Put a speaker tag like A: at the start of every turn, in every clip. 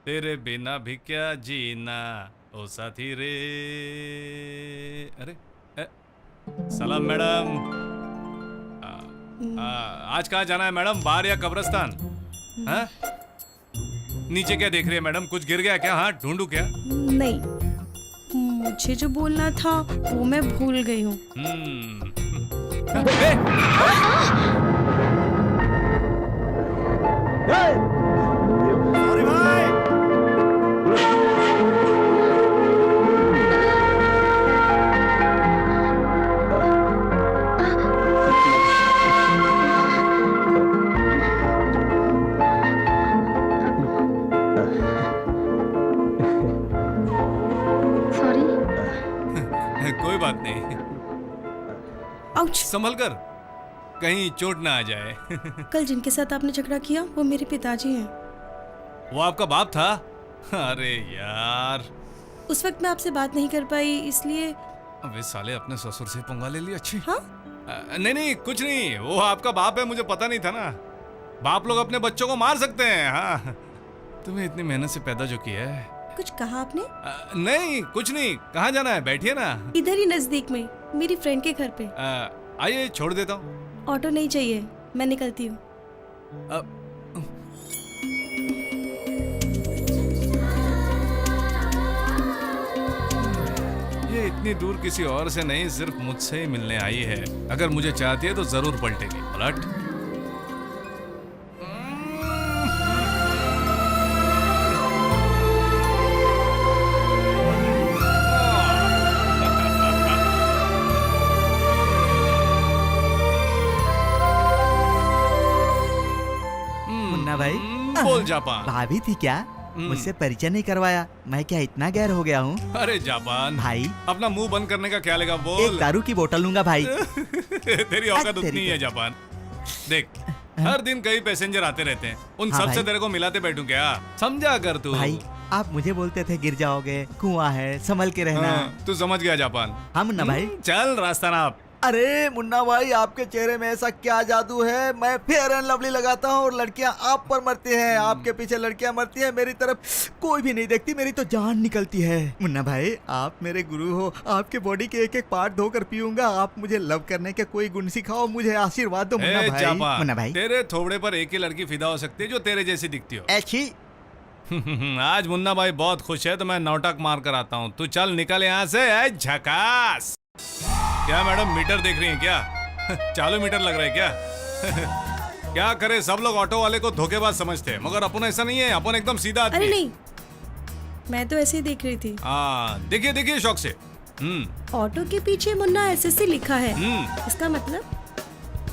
A: तेरे बिना भी क्या जीना ओ साथी रे। अरे ए, सलाम मैडम। आज कहाँ जाना है मैडम, बार या कब्रिस्तान? हाँ? नीचे क्या देख रही है मैडम, कुछ गिर गया क्या? हाँ ढूंढू क्या?
B: नहीं, मुझे जो बोलना था वो मैं भूल गई हूँ।
A: सॉरी भाई।
C: सॉरी।
A: कोई बात नहीं,
B: आउच!
A: संभल कर, कहीं चोट ना आ जाए।
B: कल जिनके साथ आपने झगड़ा किया वो मेरे पिताजी हैं।
A: वो आपका बाप था? अरे यार,
B: उस वक्त मैं आपसे बात नहीं कर पाई, इसलिए।
A: अबे साले, अपने ससुर से पंगा ले लिया। अच्छी।
B: हाँ?
A: नहीं नहीं कुछ नहीं, वो आपका बाप है, मुझे पता नहीं था ना। बाप लोग अपने बच्चों को मार सकते हैं। हाँ, तुम्हें इतनी मेहनत से पैदा जो किया है।
B: कुछ कहा आपने?
A: नहीं कुछ नहीं, कहाँ जाना है, बैठिए ना।
B: इधर ही नजदीक में, मेरी फ्रेंड के घर पे।
A: आइए, छोड़ देता हूँ।
B: ऑटो नहीं चाहिए, मैं निकलती हूँ।
A: ये इतनी दूर किसी और से नहीं, सिर्फ मुझसे ही मिलने आई है। अगर मुझे चाहती है तो जरूर पलटेगी। पलट।
D: मुन्ना भाई,
A: बोल जापान।
D: भाभी थी क्या? मुझसे परिचय नहीं करवाया, मैं क्या इतना गैर हो गया हूँ?
A: अरे जापान
D: भाई,
A: अपना मुंह बंद करने का क्या लेगा, बोल।
D: एक दारू की बोतल लूंगा भाई।
A: तेरी औकात उतनी है जापान। देख, हर दिन कई पैसेंजर आते रहते हैं, उन
D: हाँ
A: सब से
D: भाई।
A: तेरे को मिलाते बैठूं क्या? समझा कर तू।
D: भाई, आप मुझे बोलते थे गिर जाओगे, कुआं है, संभल के रहना।
A: हाँ, तू समझ गया जापान।
D: हाँ मुन्ना भाई।
A: चल रास्ता नाप।
D: अरे मुन्ना भाई, आपके चेहरे में ऐसा क्या जादू है? मैं फेयर एंड लवली लगाता हूँ और लड़कियां आप पर मरती हैं, आपके पीछे लड़कियां मरती हैं, मेरी तरफ कोई भी नहीं देखती, मेरी तो जान निकलती है। मुन्ना भाई, आप मेरे गुरु हो, आपके बॉडी के एक एक पार्ट धोकर पीऊंगा। आप मुझे लव करने के कोई गुण सिखाओ, मुझे आशीर्वाद दो मुन्ना भाई।
A: जापान,
D: मुन्ना भाई,
A: तेरे थोबड़े पर एक ही लड़की फिदा हो सकती है जो तेरे जैसी दिखती हो।
D: ऐसी
A: आज मुन्ना भाई बहुत खुश है तो मैं नौटक मार कर आता हूँ। तू चल निकल यहाँ से। ऐ झकास। क्या मैडम, मीटर देख रही हैं क्या? चालू मीटर लग रहा है क्या? क्या करे, सब लोग ऑटो वाले को धोखेबाज समझते हैं, मगर अपन ऐसा नहीं है, अपन एकदम सीधा आदमी
B: अरे
A: है।
B: नहीं, मैं तो ऐसे ही देख रही थी।
A: हाँ, देखिए देखिए शौक से।
B: ऑटो के पीछे मुन्ना एसएससी लिखा है, इसका मतलब?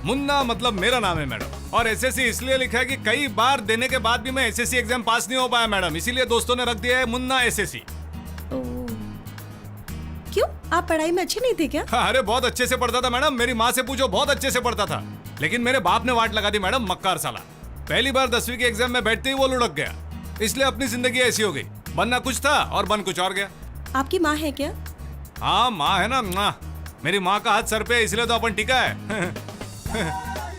A: मुन्ना मतलब मेरा नाम है मैडम, और एसएससी इसलिए लिखा है कि कई बार देने के बाद भी मैं एसएससी एग्जाम पास नहीं हो पाया मैडम, इसीलिए दोस्तों ने रख दिया है मुन्ना एसएससी।
B: क्यों, आप पढ़ाई में अच्छे नहीं थे क्या?
A: अरे बहुत अच्छे से पढ़ता था मैडम, मेरी माँ से पूछो, बहुत अच्छे से पढ़ता था। लेकिन मेरे बाप ने वाट लगा दी मैडम, मक्कार साला। पहली बार 10वीं के एग्जाम में बैठते ही वो लुढ़क गया, इसलिए अपनी जिंदगी ऐसी हो गई। बनना कुछ था और बन कुछ और गया।
B: आपकी माँ है क्या?
A: हाँ माँ है ना, मेरी माँ का हाथ सर पे, इसलिए तो अपन टिका है।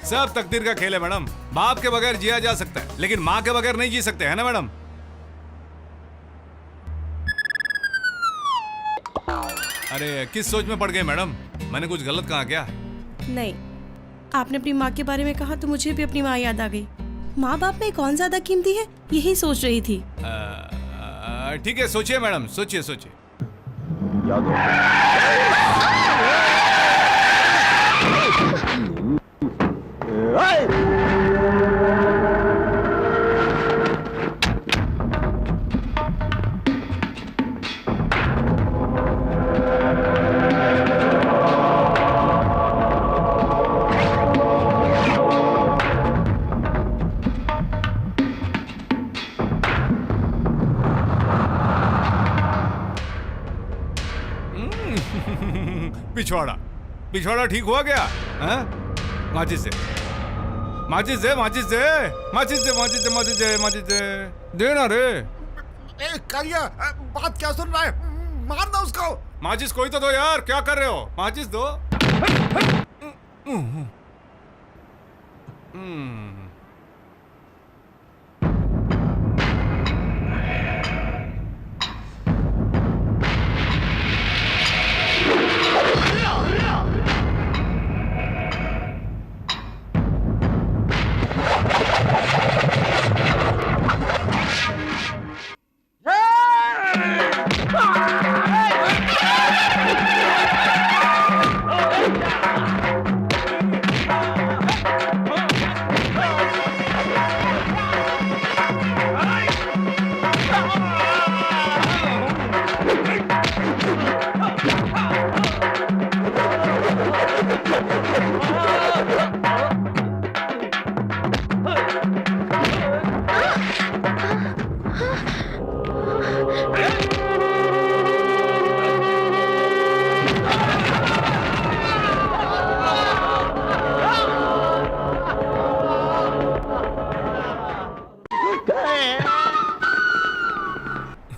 A: सब तकदीर का खेल है मैडम। बाप के बगैर जिया जा सकता है, लेकिन माँ के बगैर नहीं जी सकते, है ना मैडम? अरे किस सोच में पड़ गए मैडम, मैंने कुछ गलत कहा क्या?
B: नहीं, आपने अपनी माँ के बारे में कहा तो मुझे भी अपनी माँ याद आ गई। माँ बाप में कौन ज्यादा कीमती है, यही सोच रही थी।
A: ठीक है, सोचिए मैडम, सोचिए सोचिए। पिछवाड़ा पिछवाड़ा ठीक हुआ क्या? हाँ? माचिस दे, माचिस दे, माचिस दे, माचिस दे, माचिस दे, माचिस दे, माचिस दे, देना रे।
E: कालिया, बात क्या सुन रहा है? मारना उसको।
A: माचिस कोई तो दो यार, क्या कर रहे हो? माचिस दो।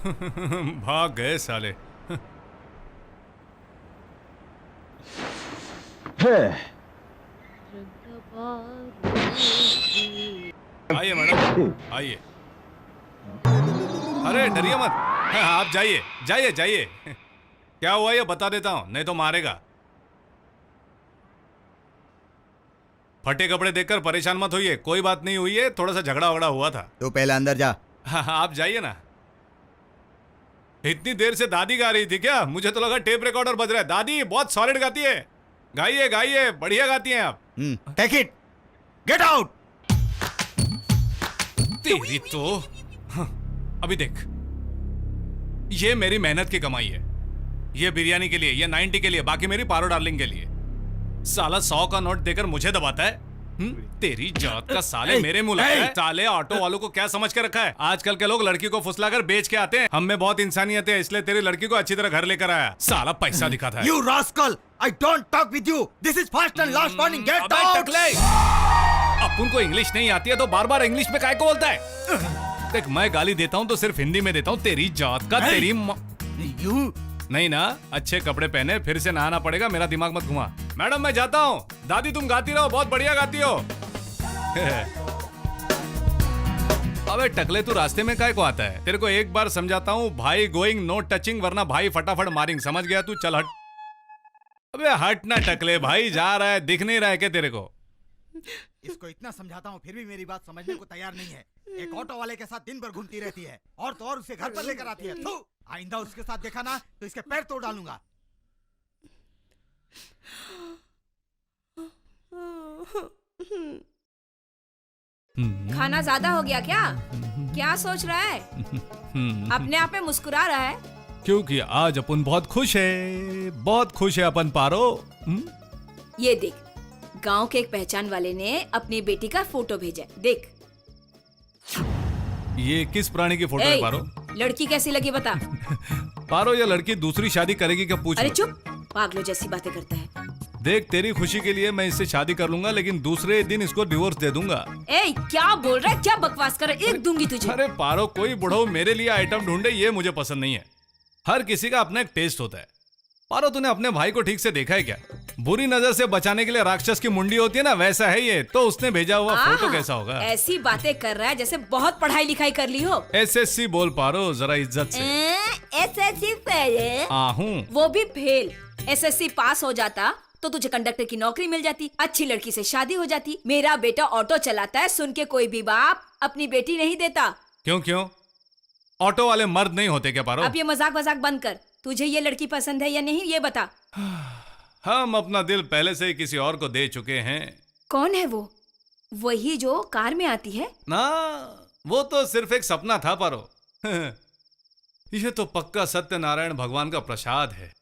A: भाग गए साले। आइए मैडम, आइए। अरे डरिए मत, आप जाइए जाइए जाइए। क्या हुआ ये बता देता हूं, नहीं तो मारेगा। फटे कपड़े देखकर परेशान मत होइए, कोई बात नहीं हुई है, थोड़ा सा झगड़ा वगड़ा हुआ था।
D: तो पहले अंदर जा।
A: हाँ आप जाइए ना। इतनी देर से दादी गा रही थी क्या? मुझे तो लगा टेप रिकॉर्डर बज रहा है। दादी बहुत सॉलिड गाती है, गाइए गाइए, बढ़िया गाती हैं आप।
D: Take it, get out.
A: तेरी तो अभी देख, ये मेरी मेहनत की कमाई है। ये बिरयानी के लिए, ये 90 के लिए, बाकी मेरी पारो डार्लिंग के लिए। साला 100 का नोट देकर मुझे दबाता है। तेरी जात का साले मेरे मुंह लगता है। साले ऑटो वालों को क्या समझ के रखा है? आजकल के लोग लड़की को फुसलाकर बेच के आते हैं। हम में बहुत इंसानियत है, इसलिए तेरी लड़की को अच्छी तरह घर लेकर आया। साला पैसा दिखाता है।
D: You rascal! I don't talk with you. This is first and last warning. Get
A: अबे
D: out!
A: टकले! अपन को इंग्लिश नहीं आती है तो बार बार इंग्लिश में काय को बोलता है? देख मैं गाली देता हूँ तो सिर्फ हिंदी में देता हूँ। तेरी जात का तेरी
D: You.
A: नहीं ना, अच्छे कपड़े पहने, फिर से नहाना पड़ेगा, मेरा दिमाग मत घुमा। मैडम मैं जाता हूँ, दादी तुम गाती रहो, बहुत बढ़िया गाती हो। अबे टकले तू रास्ते में काय को आता है? तेरे को एक बार समझाता हूँ, भाई गोइंग नो टचिंग, वरना भाई फटाफट मारिंग, समझ गया तू? चल हट। अबे हट ना टकले, भाई जा रहा है, दिख नहीं रहा है क्या तेरे को?
D: इसको इतना समझाता हूँ फिर भी मेरी बात समझने को तैयार नहीं है। एक ऑटो वाले के साथ दिन भर घूमती रहती है और तो और उसे घर पर लेकर आती है। थू, आइंदा उसके साथ देखा ना तो इसके पैर तोड़ डालूंगा।
C: खाना ज्यादा हो गया क्या? क्या सोच रहा है? अपने आप में मुस्कुरा रहा है?
A: क्योंकि आज अपन बहुत खुश है, बहुत खुश है अपन पारो।
C: ये देख, गांव के एक पहचान वाले ने अपनी बेटी का फोटो भेजा है, देख।
A: ये किस प्राणी की फोटो है
C: ए,
A: पारो?
C: लड़की कैसी लगी बता।
A: पारो ये लड़की दूसरी शादी करेगी क्या? पूछ
C: अरे
A: लो।
C: चुप, पागलों जैसी बातें करता है।
A: देख तेरी खुशी के लिए मैं इससे शादी कर लूंगा, लेकिन दूसरे दिन इसको डिवोर्स दे दूंगा।
C: ए क्या बोल रहा है? क्या बकवास कर रहा है? एक दूंगी तुझे।
A: अरे पारो, कोई बुढ़ऊ मेरे लिए आइटम ढूंढे ये मुझे पसंद नहीं है। हर किसी का अपना एक टेस्ट होता है। पारो तूने अपने भाई को ठीक से देखा है क्या? बुरी नजर से बचाने के लिए राक्षस की मुंडी होती है ना, वैसा है ये। तो उसने भेजा हुआ फोटो कैसा होगा?
C: ऐसी बातें कर रहा है जैसे बहुत पढ़ाई लिखाई कर ली हो।
A: SSC बोल पारो जरा इज्जत से।
C: SSC fail?
A: आहूं।
C: वो भी फेल। SSC पास हो जाता तो तुझे कंडक्टर की नौकरी मिल जाती, अच्छी लड़की से शादी हो जाती। मेरा बेटा ऑटो चलाता है, सुन के कोई भी बाप अपनी बेटी नहीं देता।
A: क्यों क्यों? ऑटो वाले मर्द नहीं होते क्या पारो?
C: अब ये मजाक बंद कर। तुझे ये लड़की पसंद है या नहीं ये बता।
A: हम अपना दिल पहले से ही किसी और को दे चुके हैं।
C: कौन है वो? वही जो कार में आती है
A: ना, वो तो सिर्फ एक सपना था पारो। ये तो पक्का सत्यनारायण भगवान का प्रसाद है।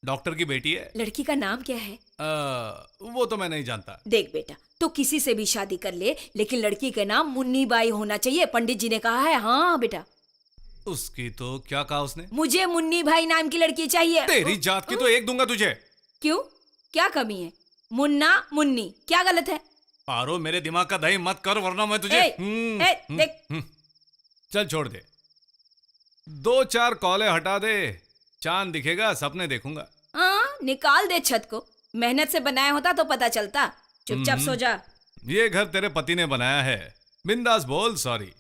A: डॉक्टर की बेटी है।
C: लड़की का नाम क्या है?
A: वो तो मैं नहीं जानता।
C: देख बेटा, तो किसी से भी शादी कर ले, लेकिन लड़की का नाम मुन्नी बाई होना चाहिए, पंडित जी ने कहा है। हाँ बेटा।
A: उसकी तो क्या कहा उसने?
C: मुझे मुन्नी भाई नाम की लड़की चाहिए।
A: तेरी जात की तो एक दूंगा तुझे।
C: क्यों? क्या कमी है? मुन्ना मुन्नी क्या गलत है?
A: पारो मेरे दिमाग का दही मत कर, वरना मैं तुझे
C: देख।
A: चल छोड़ दे, 2-4 कॉले हटा दे, चांद दिखेगा, सपने देखूंगा।
C: हाँ, निकाल दे छत को। मेहनत से बनाया होता तो पता चलता। चुपचाप सो जा।
A: ये घर तेरे पति ने बनाया है, बिंदास बोल सॉरी।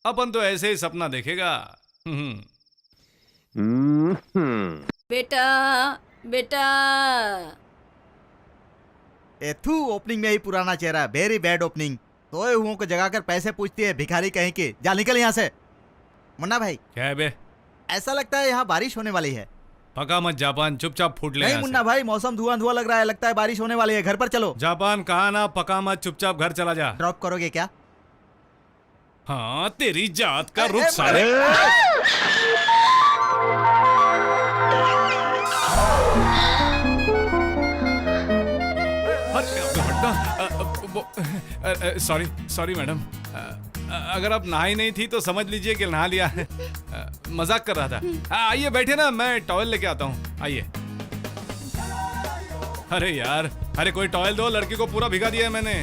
A: अपन तो ऐसे ही सपना देखेगा।
C: बेटा बेटा।
D: एथू ओपनिंग में ही पुराना चेहरा, वेरी बैड ओपनिंग। सोए हुओं को जगाकर पैसे पूछती है, भिखारी कहीं की। जा निकल यहाँ से। मुन्ना भाई,
A: क्या है बे?
D: ऐसा लगता है यहाँ बारिश होने वाली है।
A: पका मत जापान, चुपचाप फूट ले
D: नहीं
A: यहाँ से।
D: मुन्ना भाई, मौसम धुआं धुआं लग रहा है, लगता है बारिश होने वाली है। घर पर चलो।
A: जापान कहा ना, पका मत, चुपचाप घर चला जा।
D: ड्रॉप करोगे क्या?
A: हाँ तेरी जात का रुख साले। सॉरी सॉरी मैडम, अगर आप नहाई नहीं थी तो समझ लीजिए कि नहा लिया है। मजाक कर रहा था। आइए बैठे ना, मैं टॉवेल लेके आता हूँ, आइए। अरे यार, अरे कोई टॉवेल दो, लड़की को पूरा भिगा दिया है मैंने।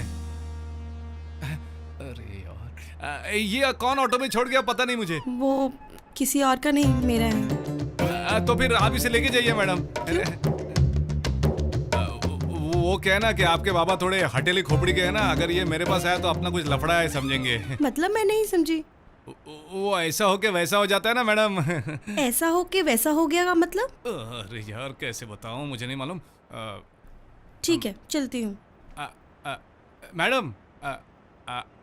A: अरे यार, ये कौन ऑटो में छोड़ गया पता नहीं मुझे।
B: वो किसी और का नहीं, मेरा है।
A: तो फिर आप इसे लेके जाइए मैडम। वो क्या है ना कि आपके बाबा थोड़े हटेली खोपड़ी के है ना, अगर ये मेरे पास आया तो अपना कुछ लफड़ा है समझेंगे।
B: मतलब मैं नहीं समझी।
A: वो ऐसा हो के वैसा हो जाता है ना मैडम।
B: ऐसा हो के वैसा हो गया का मतलब?
A: अरे यार कैसे बताऊं, मुझे नहीं मालूम।
B: ठीक है, चलती हूँ।
A: मैडम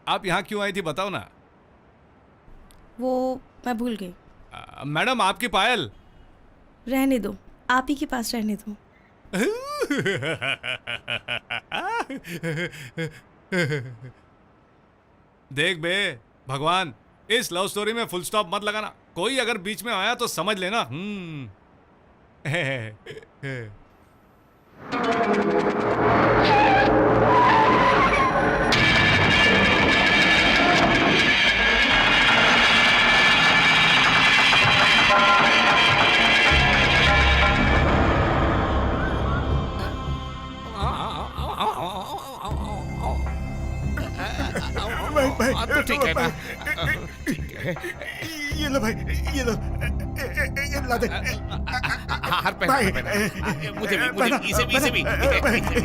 A: आप यहाँ क्यों आई थी बताओ ना।
B: वो मैं भूल गई।
A: मैडम आपकी पायल।
B: रहने दो, आप ही के पास रहने दो।
A: देख बे भगवान, इस लव स्टोरी में फुल स्टॉप मत लगाना। कोई अगर बीच में आया तो समझ लेना।
D: भाई
E: तो ठीक है ना।
D: ये लो भाई, ये लो, ये ला दे।
E: हार पहना,
D: भाई,
E: हार पहना। मुझे भी,
D: पहना,
E: इसे भी, इसे भी।
D: पहना।